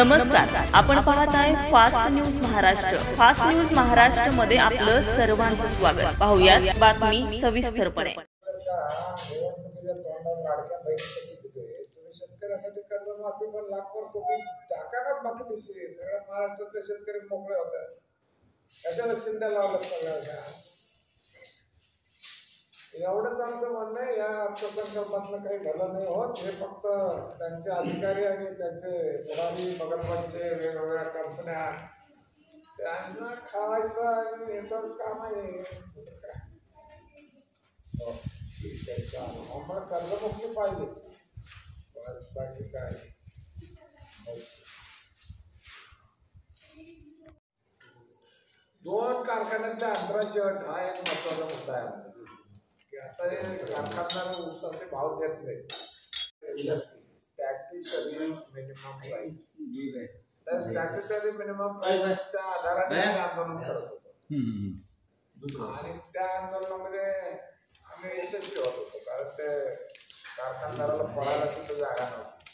नमस्कार, आपण पाहत आहे fast news Maharashtra. Fast news Maharashtra मध्ये आपलं सर्वांचं स्वागत. पाहूयात बातमी सविस्तरपणे. शेतकऱ्यासाठी कर्जमाफी पण लाखभर कोटी टाका ना, बाकी दिसते सगळ्या महाराष्ट्रातले शेतकरी मोकळे होतात. कशाला चिंता लावलं सगळ्या. एवढंच आमचं म्हणणं आहे, या अर्थसंकल्पातलं काही भलं नाही होत. हे फक्त त्यांचे अधिकारी आणि त्यांचे पुढारी बगलमधचे वेगवेगळ्या कंपन्या त्यांना खायचं आणि याचं काम आहे. ठीक आहे, चालेल. आम्हाला कर्जमुक्ती पाहिजे, बस बाकी काय. दोन कारखान्यातल्या अंतराची अट हा एक महत्वाचा मुद्दा आहे आमचा. की आता हे कारखानदार ऊसाचे भाव देत नाही. स्टॅट्युटरी मिनिमम प्राइस, त्या स्टॅट्युटरी मिनिमम प्राइसच्या आधाराने आंदोलन करत होतो आणि त्या आंदोलनामध्ये आम्ही यशस्वी होत होतो. कारण ते कारखानदाराला पळायला तिथं जागा नव्हती.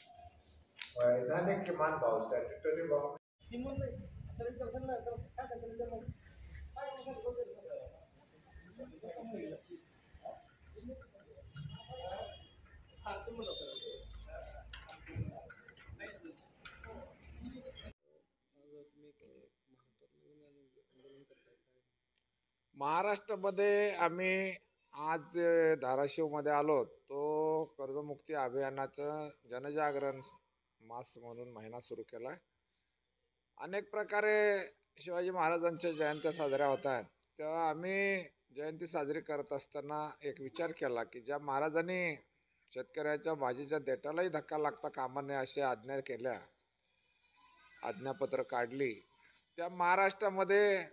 वैधानिक किमान भाव, स्टॅट्युटरी भाव महाराष्ट्रामध्ये आम्ही आज धाराशिवमध्ये आलो. तो कर्जमुक्ती अभियानाचं जनजागरण मास म्हणून महिना सुरू केला. अनेक प्रकारे शिवाजी महाराजांच्या जयंत्या साजऱ्या होत आहेत. तेव्हा आम्ही जयंती साजरी करत असताना एक विचार केला की ज्या महाराजांनी शेतकऱ्याच्या भाजीच्या देठालाही धक्का लागता कामा नये अशी आज्ञा केल्या, आज्ञापत्र काढली, त्या महाराष्ट्रामध्ये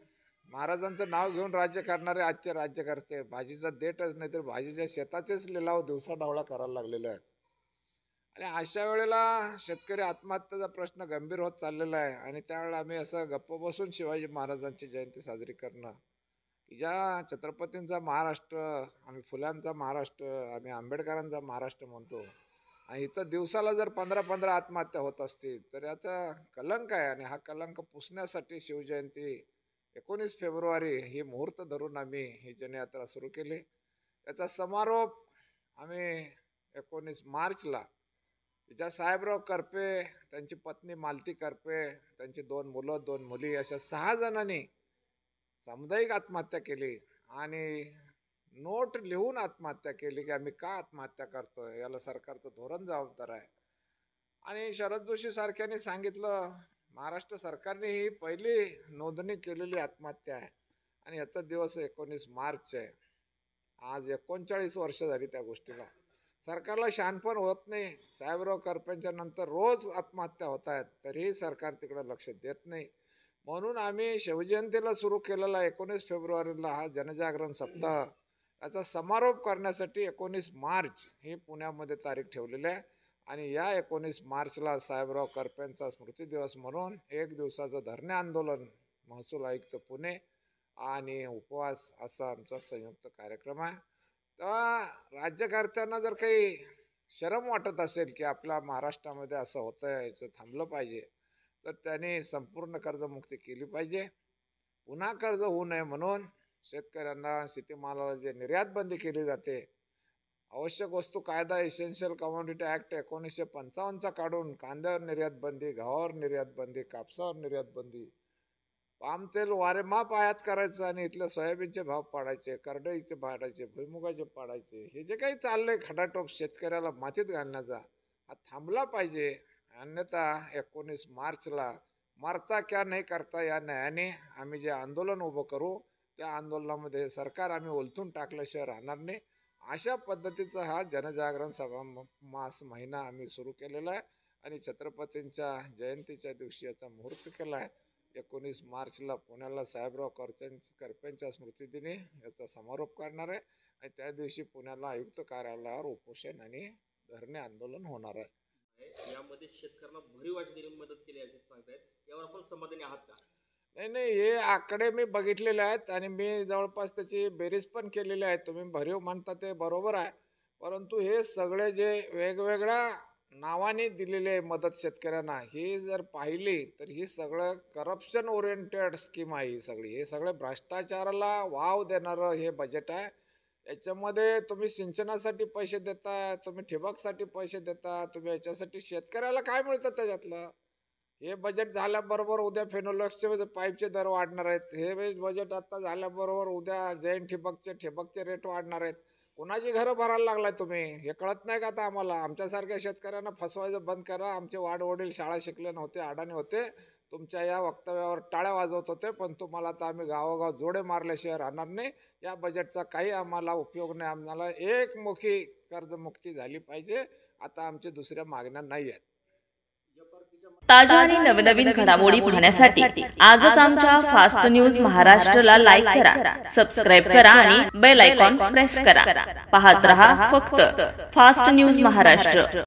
महाराजांचं नाव घेऊन राज्य करणारे आजचे राज्यकर्ते भाजीचा देठच नाही तर भाजीच्या शेताचेच लिलाव दिवसाढवळा करायला लागलेले आहेत. आणि अशा वेळेला शेतकरी आत्महत्येचा प्रश्न गंभीर होत चाललेला आहे. आणि त्यावेळेला आम्ही असं गप्प बसून शिवाजी महाराजांची जयंती साजरी करणं, ज्या छत्रपतींचा महाराष्ट्र, आम्ही फुल्यांचा महाराष्ट्र, आम्ही आंबेडकरांचा महाराष्ट्र म्हणतो, आणि इथं दिवसाला जर 15-15 आत्महत्या होत असतील तर याचा कलंक आहे. आणि हा कलंक पुसण्यासाठी शिवजयंती 19 फेब्रुवारी ही मुहूर्त धरून आम्ही ही जनयात्रा सुरू केली. याचा समारोप आम्ही 19 मार्चला ज्या साहेबराव करपे, त्यांची पत्नी मालती करपे, त्यांची 2 मुलं 2 मुली अशा 6 जणांनी सामुदायिक आत्महत्या केली आणि नोट लिहून आत्महत्या केली की आम्ही का आत्महत्या करतोय, याला सरकारचं धोरण जबाबदार आहे. आणि शरद जोशी सारख्यांनी सांगितलं, महाराष्ट्र सरकारने ही पहिली नोंदणी केलेली आत्महत्या आहे आणि याचा दिवस 19 मार्च आहे. आज 39 वर्ष झाली त्या गोष्टीला. सरकारला शहाणपण होत नाही. साहेबराव करप्यांच्या नंतर रोज आत्महत्या होत आहेत, तरीही सरकार तिकडे लक्ष देत नाही. म्हणून आम्ही शिवजयंतीला सुरू केलेला 19 फेब्रुवारीला हा जनजागरण सप्ताह, याचा समारोप करण्यासाठी 19 मार्च ही पुण्यामध्ये तारीख ठेवलेली आहे. आणि या 19 मार्चला साहेबराव करप्यांचा स्मृती दिवस म्हणून 1 दिवसाचं धरणे आंदोलन, महसूल आयुक्त पुणे आणि उपवास असा आमचा संयुक्त कार्यक्रम आहे. तेव्हा राज्यकर्त्यांना जर काही शरम वाटत असेल की आपल्या महाराष्ट्रामध्ये असं होतं आहे, याचं थांबलं पाहिजे, तर त्यांनी संपूर्ण कर्जमुक्ती केली पाहिजे. पुन्हा कर्ज होऊ नये म्हणून शेतकऱ्यांना शेतीमालाला जे निर्यात बंदी केली जाते, आवश्यक वस्तू कायदा इसेन्शियल कमोडिटी ॲक्ट 1955चा काढून कांद्यावर निर्यात बंदी, गव्हावर निर्यात बंदी, कापसावर निर्यात बंदी, पाम तेल वारेमाप आयात करायचं आणि इथले सोयाबीनचे भाव पाडायचे, करडईचे पाडायचे, भुईमुगाचे पाडायचे, हे जे काही चाललंय खटाटोप शेतकऱ्याला मातीत घालण्याचा, हा थांबला पाहिजे. अन्यथा 19 मार्चला मरता क्या नाही करता या न्यायाने आम्ही जे आंदोलन उभं करू, त्या आंदोलनामध्ये सरकार आम्ही उलथून टाकल्याशिवाय राहणार नाही. अशा पद्धतीचा हा जनजागरण सभा मास महिना आम्ही सुरू केलेला आहे. आणि छत्रपतींच्या जयंतीच्या दिवशी याचा मुहूर्त केला आहे. 19 मार्चला पुण्याला साहेबराव करप्यांच्या स्मृतिदिनी याचा समारोप करणार आहे. आणि त्या दिवशी पुण्याला आयुक्त कार्यालयावर उपोषण आणि धरणे आंदोलन होणार आहे. यामध्ये शेतकऱ्यांना भरीव वाटणारी मदत केली असे सांगतायत, यावर आपण समाधानी आहात का? नाही, हे आकडे मी बघितलेले आहेत आणि मी जवळपास त्याची बेरीज पण केलेली आहे. तुम्ही भरीव म्हणता ते बरोबर आहे, परंतु हे सगळे जे वेगवेगळ्या नावाने दिलेली आहे मदत शेतकऱ्यांना, ही जर पाहिली तर ही सगळं करप्शन ओरिएंटेड स्कीम आहे. ही सगळी हे सगळं भ्रष्टाचाराला वाव देणारं हे बजेट आहे. याच्यामध्ये तुम्ही सिंचनासाठी पैसे देता, तुम्ही ठिबकसाठी पैसे देता, तुम्ही याच्यासाठी शेतकऱ्याला काय मिळतं त्याच्यातलं? हे बजेट झाल्याबरोबर उद्या फेनोलॉक्सचे पाईपचे दर वाढणार आहेत. हे बजेट आता झाल्याबरोबर उद्या जैन ठिबकचे रेट वाढणार आहेत. कोणाची घरं भरायला लागलाय तुम्ही? हे कळत नाही का आता आम्हाला? आमच्यासारख्या शेतकऱ्यांना फसवायचं बंद करा. आमचे वाडवडील शाळा शिकले नव्हते, अडाणी होते, तुमच्या या वक्तव्यावर टाळ्या वाजवत होते, पण तुम्हाला आता आम्ही गावोगाव जोडे मारल्याशिवाय राहणार नाही. या बजेटचा काही आम्हाला उपयोग नाही. आम्हाला एकमुखी कर्जमुक्ती झाली पाहिजे. आता आमच्या दुसऱ्या मागण्या नाही आहेत. ताज्या आणि नवनवीन घडामोडी पाहण्यासाठी आजच आमच्या फास्ट न्यूज महाराष्ट्रला लाईक करा, सबस्क्राईब करा आणि बेल आयकॉन प्रेस करा. पाहत रहा फक्त फास्ट न्यूज महाराष्ट्र.